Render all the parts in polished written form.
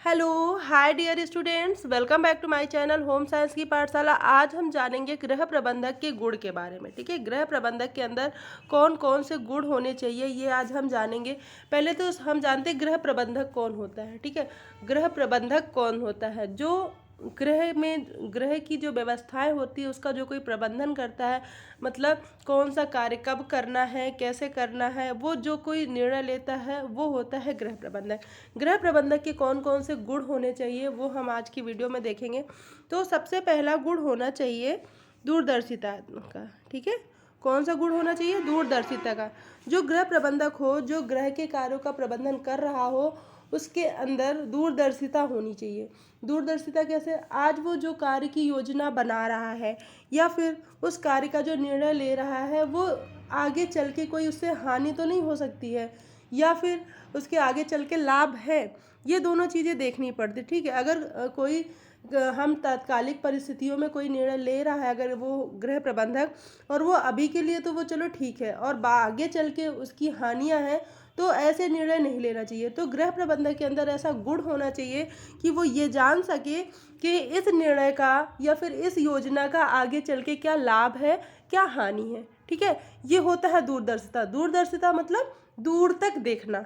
Hello hi dear students, welcome back to my channel home science की पाठशाला। आज हम जानेंगे गृह प्रबंधक के गुण के बारे में। ठीक है, गृह प्रबंधक के अंदर कौन कौन से गुण होने चाहिए ये आज हम जानेंगे। पहले तो हम जानते हैं गृह प्रबंधक कौन होता है। ठीक है, गृह प्रबंधक कौन होता है? जो गृह की जो व्यवस्थाएं होती है उसका जो कोई प्रबंधन करता है, मतलब कौन सा कार्य कब करना है, कैसे करना है, वो जो कोई निर्णय लेता है वो होता है गृह प्रबंधक। गृह प्रबंधक के कौन कौन से गुण होने चाहिए वो हम आज की वीडियो में देखेंगे। तो सबसे पहला गुण होना चाहिए दूरदर्शिता का। ठीक है, कौन सा गुण होना चाहिए? दूरदर्शिता का। जो गृह प्रबंधक हो, जो गृह के कार्यों का प्रबंधन कर रहा हो, उसके अंदर दूरदर्शिता होनी चाहिए। दूरदर्शिता कैसे? आज वो जो कार्य की योजना बना रहा है या फिर उस कार्य का जो निर्णय ले रहा है वो आगे चल के कोई उससे हानि तो नहीं हो सकती है, या फिर उसके आगे चल के लाभ है। ये दोनों चीज़ें देखनी पड़ती। ठीक है, अगर हम तात्कालिक परिस्थितियों में कोई निर्णय ले रहा है, अगर वो गृह प्रबंधक, और वो अभी के लिए तो वो चलो ठीक है, और आगे चल के उसकी हानियां हैं, तो ऐसे निर्णय नहीं लेना चाहिए। तो गृह प्रबंधक के अंदर ऐसा गुण होना चाहिए कि वो ये जान सके कि इस निर्णय का या फिर इस योजना का आगे चल के क्या लाभ है, क्या हानि है। ठीक है, ये होता है दूरदर्शिता। दूरदर्शिता मतलब दूर तक देखना,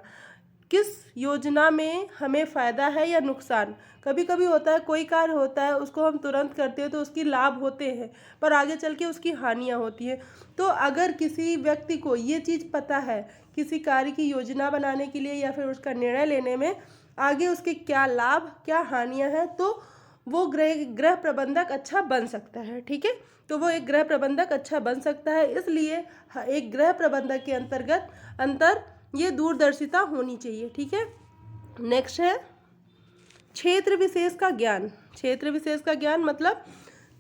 किस योजना में हमें फ़ायदा है या नुकसान। कभी कभी होता है कोई कार्य होता है उसको हम तुरंत करते हैं तो उसकी लाभ होते हैं, पर आगे चल के उसकी हानियाँ होती हैं। तो अगर किसी व्यक्ति को ये चीज़ पता है किसी कार्य की योजना बनाने के लिए या फिर उसका निर्णय लेने में आगे उसके क्या लाभ क्या हानियाँ हैं, तो वो गृह प्रबंधक अच्छा बन सकता है। ठीक है, तो वो एक गृह प्रबंधक अच्छा बन सकता है। इसलिए एक गृह प्रबंधक के अंतर ये दूरदर्शिता होनी चाहिए। ठीक है, नेक्स्ट है क्षेत्र विशेष का ज्ञान। क्षेत्र विशेष का ज्ञान मतलब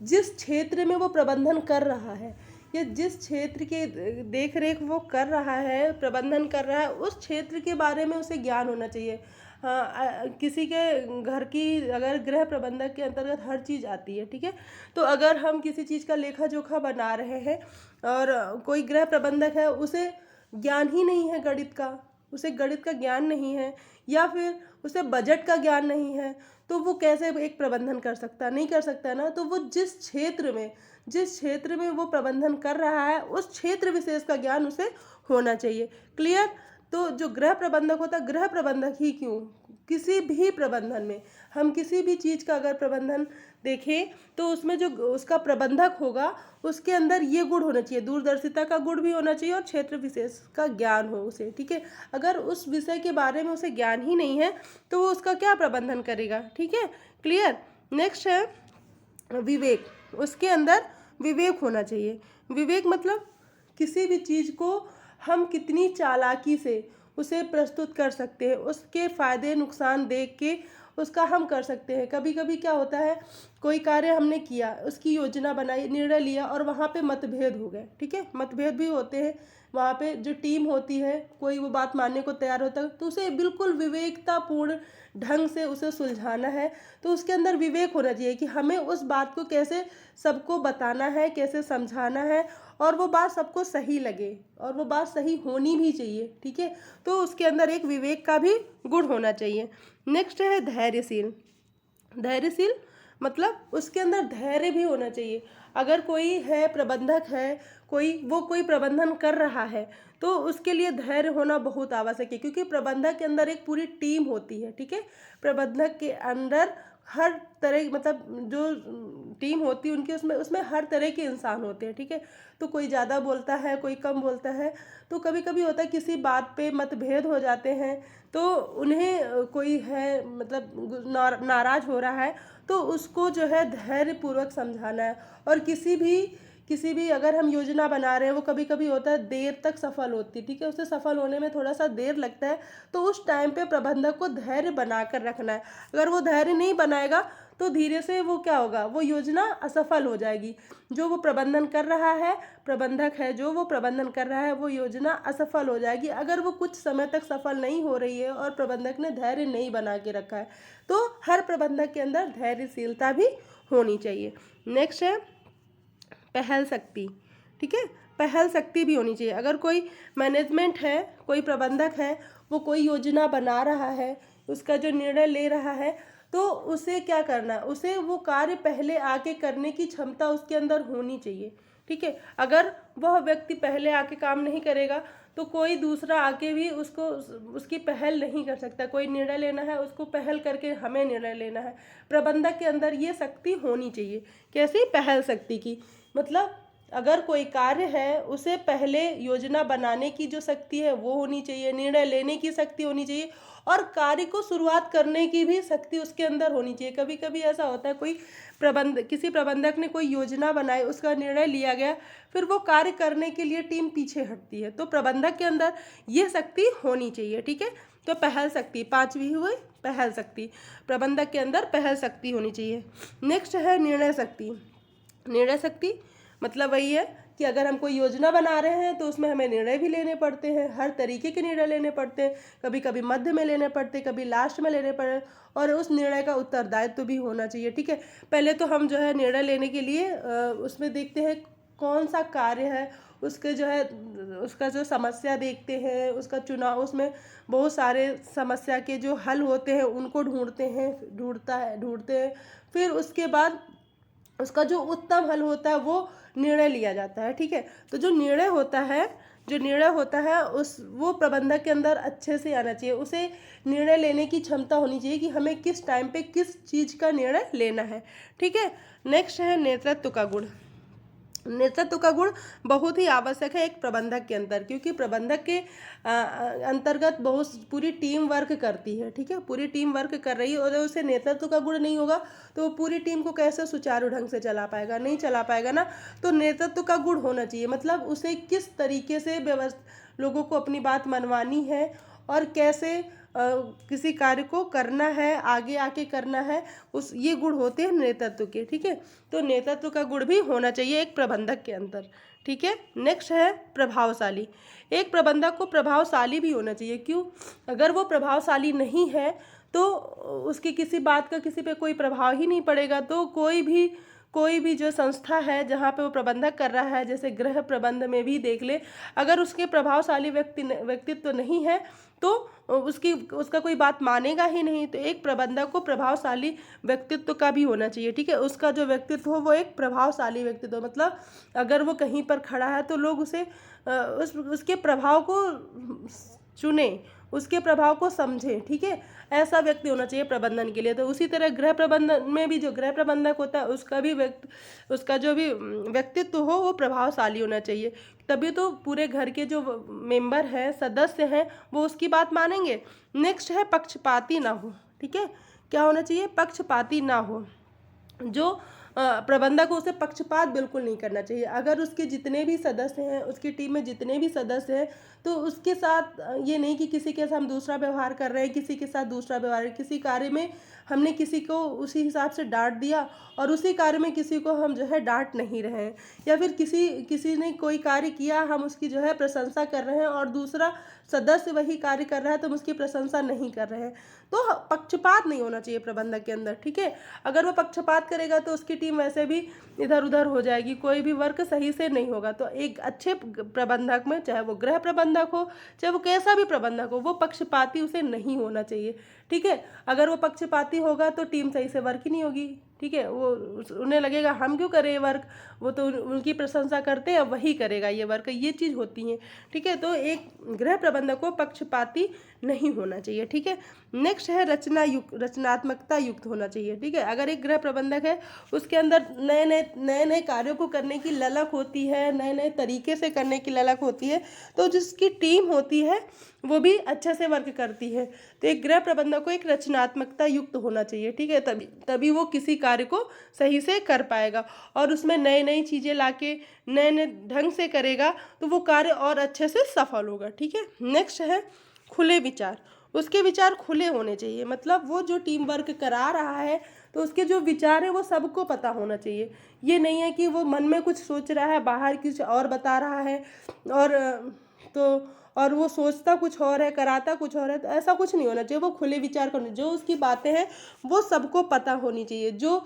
जिस क्षेत्र में वो प्रबंधन कर रहा है या जिस क्षेत्र के देख रेख वो कर रहा है, प्रबंधन कर रहा है, उस क्षेत्र के बारे में उसे ज्ञान होना चाहिए। हाँ, किसी के घर की अगर गृह प्रबंधक के अंतर्गत हर चीज़ आती है। ठीक है, तो अगर हम किसी चीज़ का लेखा जोखा बना रहे हैं और कोई गृह प्रबंधक है, उसे ज्ञान ही नहीं है गणित का, उसे गणित का ज्ञान नहीं है, या फिर उसे बजट का ज्ञान नहीं है, तो वो कैसे एक प्रबंधन कर सकता? नहीं कर सकता ना। तो वो जिस क्षेत्र में वो प्रबंधन कर रहा है उस क्षेत्र विशेष का ज्ञान उसे होना चाहिए। क्लियर? तो जो गृह प्रबंधक होता है, गृह प्रबंधक ही क्यों, किसी भी प्रबंधन में हम किसी भी चीज़ का अगर प्रबंधन देखें तो उसमें जो उसका प्रबंधक होगा उसके अंदर ये गुण होना चाहिए, दूरदर्शिता का गुण भी होना चाहिए और क्षेत्र विशेष का ज्ञान हो उसे। ठीक है, अगर उस विषय के बारे में उसे ज्ञान ही नहीं है तो वो उसका क्या प्रबंधन करेगा? ठीक है, क्लियर? नेक्स्ट है विवेक। उसके अंदर विवेक होना चाहिए। विवेक मतलब किसी भी चीज़ को हम कितनी चालाकी से उसे प्रस्तुत कर सकते हैं, उसके फ़ायदे नुकसान देख के उसका हम कर सकते हैं। कभी कभी क्या होता है, कोई कार्य हमने किया, उसकी योजना बनाई, निर्णय लिया और वहाँ पे मतभेद हो गए। ठीक है, मतभेद भी होते हैं। वहाँ पे जो टीम होती है कोई वो बात मानने को तैयार होता है, तो उसे बिल्कुल विवेकतापूर्ण ढंग से उसे सुलझाना है। तो उसके अंदर विवेक होना चाहिए कि हमें उस बात को कैसे सबको बताना है, कैसे समझाना है, और वो बात सबको सही लगे और वो बात सही होनी भी चाहिए। ठीक है, तो उसके अंदर एक विवेक का भी गुण होना चाहिए। नेक्स्ट है धैर्यशील। धैर्यशील मतलब उसके अंदर धैर्य भी होना चाहिए। अगर कोई है प्रबंधक है, कोई प्रबंधन कर रहा है, तो उसके लिए धैर्य होना बहुत आवश्यक है, क्योंकि प्रबंधक के अंदर एक पूरी टीम होती है। ठीक है, प्रबंधक के अंदर हर तरह मतलब जो टीम होती है उनके उसमें उसमें हर तरह के इंसान होते हैं। ठीक है, तो कोई ज़्यादा बोलता है, कोई कम बोलता है, तो कभी कभी होता है किसी बात पे मतभेद हो जाते हैं, तो उन्हें कोई है मतलब नाराज़ हो रहा है, तो उसको जो है धैर्यपूर्वक समझाना है। और किसी भी अगर हम योजना बना रहे हैं, वो कभी कभी होता है देर तक सफल होती है। ठीक है, उसे सफल होने में थोड़ा सा देर लगता है, तो उस टाइम पे प्रबंधक को धैर्य बना कर रखना है। अगर वो धैर्य नहीं बनाएगा तो धीरे से वो क्या होगा, वो योजना असफल हो जाएगी। जो वो प्रबंधन कर रहा है, प्रबंधक है जो वो प्रबंधन कर रहा है, वो योजना असफल हो जाएगी अगर वो कुछ समय तक सफल नहीं हो रही है और प्रबंधक ने धैर्य नहीं बना के रखा है। तो हर प्रबंधक के अंदर धैर्यशीलता भी होनी चाहिए। नेक्स्ट है पहल शक्ति। ठीक है, पहल शक्ति भी होनी चाहिए। अगर कोई मैनेजमेंट है, कोई प्रबंधक है, वो कोई योजना बना रहा है उसका जो निर्णय ले रहा है, तो उसे क्या करना है, उसे वो कार्य पहले आके करने की क्षमता उसके अंदर होनी चाहिए। ठीक है, अगर वह व्यक्ति पहले आके काम नहीं करेगा तो कोई दूसरा आके भी उसको उसकी पहल नहीं कर सकता। कोई निर्णय लेना है, उसको पहल करके हमें निर्णय लेना है। प्रबंधक के अंदर ये शक्ति होनी चाहिए। कैसी? पहल शक्ति की। मतलब अगर कोई कार्य है, उसे पहले योजना बनाने की जो शक्ति है वो होनी चाहिए, निर्णय लेने की शक्ति होनी चाहिए, और कार्य को शुरुआत करने की भी शक्ति उसके अंदर होनी चाहिए। कभी कभी ऐसा होता है, किसी प्रबंधक ने कोई योजना बनाई, उसका निर्णय लिया गया, फिर वो कार्य करने के लिए टीम पीछे हटती है। तो प्रबंधक के अंदर ये शक्ति होनी चाहिए। ठीक है, तो पहल शक्ति, 5वीं हुई पहल शक्ति। प्रबंधक के अंदर पहल शक्ति होनी चाहिए। नेक्स्ट है निर्णय शक्ति। निर्णय शक्ति मतलब वही है कि अगर हम कोई योजना बना रहे हैं तो उसमें हमें निर्णय भी लेने पड़ते हैं, हर तरीके के निर्णय लेने पड़ते हैं। कभी कभी मध्य में लेने पड़ते, कभी लास्ट में लेने पड़े, और उस निर्णय का उत्तरदायित्व भी होना चाहिए। ठीक है, पहले तो हम जो है निर्णय लेने के लिए उसमें देखते हैं कौन सा कार्य है, उसके जो है उसका जो समस्या देखते हैं, उसका चुनाव, उसमें बहुत सारे समस्या के जो हल होते हैं उनको ढूंढते हैं। फिर उसके बाद उसका जो उत्तम हल होता है वो निर्णय लिया जाता है। ठीक है, तो जो निर्णय होता है वो प्रबंधक के अंदर अच्छे से आना चाहिए। उसे निर्णय लेने की क्षमता होनी चाहिए कि हमें किस टाइम पे किस चीज़ का निर्णय लेना है। ठीक है, नेक्स्ट है नेतृत्व का गुण। नेतृत्व का गुण बहुत ही आवश्यक है एक प्रबंधक के अंदर, क्योंकि प्रबंधक के अंतर्गत बहुत पूरी टीम वर्क करती है। ठीक है, पूरी टीम वर्क कर रही है, और उसे नेतृत्व का गुण नहीं होगा तो वो पूरी टीम को कैसे सुचारू ढंग से चला पाएगा? नहीं चला पाएगा ना। तो नेतृत्व का गुण होना चाहिए, मतलब उसे किस तरीके से लोगों को अपनी बात मनवानी है, और कैसे किसी कार्य को करना है, आगे आके करना है, ये गुण होते हैं नेतृत्व के। ठीक है, तो नेतृत्व का गुण भी होना चाहिए एक प्रबंधक के अंदर। ठीक है, नेक्स्ट है प्रभावशाली। एक प्रबंधक को प्रभावशाली भी होना चाहिए। क्यों? अगर वो प्रभावशाली नहीं है तो उसकी किसी बात का किसी पे कोई प्रभाव ही नहीं पड़ेगा। तो कोई भी जो संस्था है जहाँ पे वो प्रबंधक कर रहा है, जैसे गृह प्रबंध में भी देख ले, अगर उसके प्रभावशाली व्यक्तित्व नहीं है तो उसका कोई बात मानेगा ही नहीं। तो एक प्रबंधक को प्रभावशाली व्यक्तित्व का भी होना चाहिए। ठीक है, उसका जो व्यक्तित्व हो वो एक प्रभावशाली व्यक्तित्व, मतलब अगर वो कहीं पर खड़ा है तो लोग उसे उसके प्रभाव को चुने, उसके प्रभाव को समझे। ठीक है, ऐसा व्यक्ति होना चाहिए प्रबंधन के लिए। तो उसी तरह गृह प्रबंधन में भी जो गृह प्रबंधक होता है उसका जो भी व्यक्तित्व हो वो प्रभावशाली होना चाहिए। तभी तो पूरे घर के जो मेंबर हैं, सदस्य हैं, वो उसकी बात मानेंगे। नेक्स्ट है पक्षपाती ना हो। ठीक है, क्या होना चाहिए? पक्षपाती ना हो। जो प्रबंधक को उसे पक्षपात बिल्कुल नहीं करना चाहिए। अगर उसके जितने भी सदस्य हैं, उसकी टीम में जितने भी सदस्य हैं, तो उसके साथ ये नहीं कि किसी के साथ हम दूसरा व्यवहार कर रहे हैं, किसी के साथ दूसरा व्यवहार, किसी कार्य में हमने किसी को उसी हिसाब से डांट दिया और उसी कार्य में किसी को हम जो है डांट नहीं रहे हैं, या फिर किसी ने कोई कार्य किया, हम उसकी जो है प्रशंसा कर रहे हैं और दूसरा सदस्य वही कार्य कर रहा है तो हम उसकी प्रशंसा नहीं कर रहे हैं। तो पक्षपात नहीं होना चाहिए प्रबंधक के अंदर। ठीक है, अगर वो पक्षपात करेगा तो उसकी टीम वैसे भी इधर उधर हो जाएगी, कोई भी वर्क सही से नहीं होगा। तो एक अच्छे प्रबंधक में, चाहे वो गृह प्रबंधक हो, चाहे वो कैसा भी प्रबंधक हो, वो पक्षपाती उसे नहीं होना चाहिए। ठीक है, अगर वो पक्षपाती होगा तो टीम सही से वर्क ही नहीं होगी। ठीक है, वो उन्हें लगेगा हम क्यों करें ये वर्क, वो तो उनकी प्रशंसा करते हैं, वही करेगा ये वर्क, ये चीज़ होती है। ठीक है, तो एक गृह प्रबंधक को पक्षपाती नहीं होना चाहिए। ठीक है, नेक्स्ट है रचनात्मकता युक्त होना चाहिए। ठीक है, अगर एक गृह प्रबंधक है, उसके अंदर नए नए कार्यों को करने की ललक होती है, नए नए तरीके से करने की ललक होती है, तो जिसकी टीम होती है वो भी अच्छे से वर्क करती है। तो एक गृह प्रबंधक को एक रचनात्मकता युक्त होना चाहिए। ठीक है, तभी वो किसी कार्य को सही से कर पाएगा, और उसमें नई नई चीज़ें लाके नए नए ढंग से करेगा तो वो कार्य और अच्छे से सफल होगा। ठीक है, नेक्स्ट है खुले विचार। उसके विचार खुले होने चाहिए, मतलब वो जो टीम वर्क करा रहा है तो उसके जो विचार है वो सबको पता होना चाहिए। ये नहीं है कि वो मन में कुछ सोच रहा है, बाहर कुछ और बता रहा है, और वो सोचता कुछ और है, कराता कुछ और है। तो ऐसा कुछ नहीं होना चाहिए। वो खुले विचार करने, जो उसकी बातें हैं वो सबको पता होनी चाहिए। जो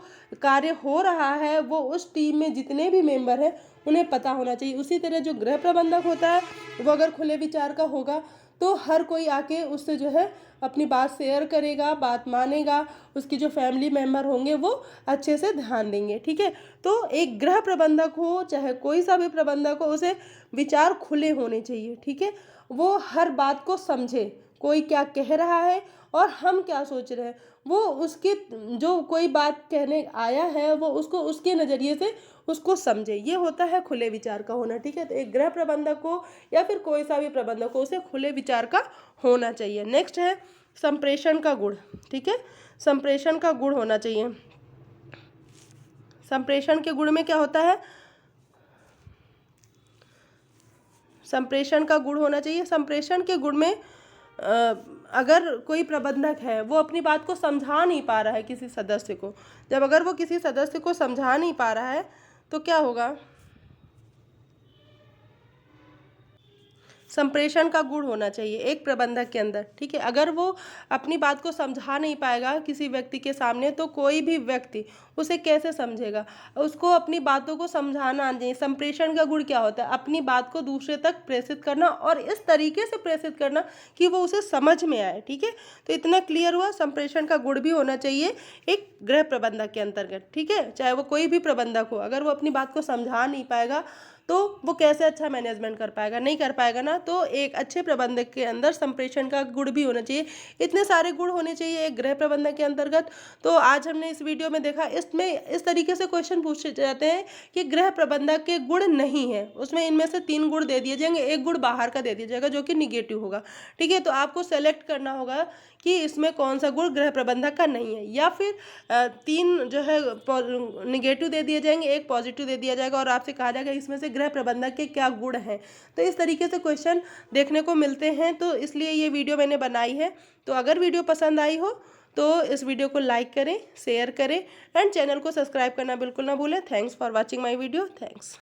कार्य हो रहा है वो उस टीम में जितने भी मेंबर हैं उन्हें पता होना चाहिए। उसी तरह जो गृह प्रबंधक होता है वो अगर खुले विचार का होगा तो हर कोई आके उससे जो है अपनी बात शेयर करेगा, बात मानेगा, उसकी जो फैमिली मेम्बर होंगे वो अच्छे से ध्यान देंगे, ठीक है। तो एक गृह प्रबंधक हो चाहे कोई सा भी प्रबंधक हो, उसे विचार खुले होने चाहिए, ठीक है। वो हर बात को समझे, कोई क्या कह रहा है और हम क्या सोच रहे हैं, वो उसकी जो कोई बात कहने आया है वो उसको उसके नज़रिए से उसको समझे। ये होता है खुले विचार का होना, ठीक है। तो एक गृह प्रबंधक हो या फिर कोई सा भी प्रबंधक हो, उसे खुले विचार का होना चाहिए। नेक्स्ट है संप्रेषण का गुण, ठीक है। संप्रेषण का गुण होना चाहिए। संप्रेषण के गुण में क्या होता है, संप्रेषण का गुण होना चाहिए। संप्रेषण के गुण में अगर कोई प्रबंधक है वो अपनी बात को समझा नहीं पा रहा है किसी सदस्य को, जब अगर वो किसी सदस्य को समझा नहीं पा रहा है तो क्या होगा, संप्रेषण का गुण होना चाहिए एक प्रबंधक के अंदर, ठीक है। अगर वो अपनी बात को समझा नहीं पाएगा किसी व्यक्ति के सामने तो कोई भी व्यक्ति उसे कैसे समझेगा, उसको अपनी बातों को समझाना आना चाहिए। संप्रेषण का गुण क्या होता है, अपनी बात को दूसरे तक प्रेषित करना और इस तरीके से प्रेषित करना कि वो उसे समझ में आए, ठीक है। तो इतना क्लियर हुआ, संप्रेषण का गुण भी होना चाहिए एक गृह प्रबंधक के अंतर्गत, ठीक है। चाहे वो कोई भी प्रबंधक हो, अगर वो अपनी बात को समझा नहीं पाएगा तो वो कैसे अच्छा मैनेजमेंट कर पाएगा, नहीं कर पाएगा ना। तो एक अच्छे प्रबंधक के अंदर संप्रेषण का गुण भी होना चाहिए। इतने सारे गुण होने चाहिए एक गृह प्रबंधक के अंतर्गत। तो आज हमने इस वीडियो में देखा, इसमें इस तरीके से क्वेश्चन पूछे जाते हैं कि गृह प्रबंधक के गुण नहीं है, उसमें इनमें से 3 गुण दे दिए जाएंगे, एक गुण बाहर का दे दिया जाएगा जो कि निगेटिव होगा, ठीक है। तो आपको सेलेक्ट करना होगा कि इसमें कौन सा गुण गृह प्रबंधक का नहीं है, या फिर 3 जो है निगेटिव दे दिए जाएंगे, एक पॉजिटिव दे दिया जाएगा और आपसे कहा जाएगा इसमें से गृह प्रबंधक के क्या गुण हैं। तो इस तरीके से क्वेश्चन देखने को मिलते हैं, तो इसलिए ये वीडियो मैंने बनाई है। तो अगर वीडियो पसंद आई हो तो इस वीडियो को लाइक करें, शेयर करें एंड चैनल को सब्सक्राइब करना बिल्कुल ना भूलें। Thanks for watching my video. Thanks.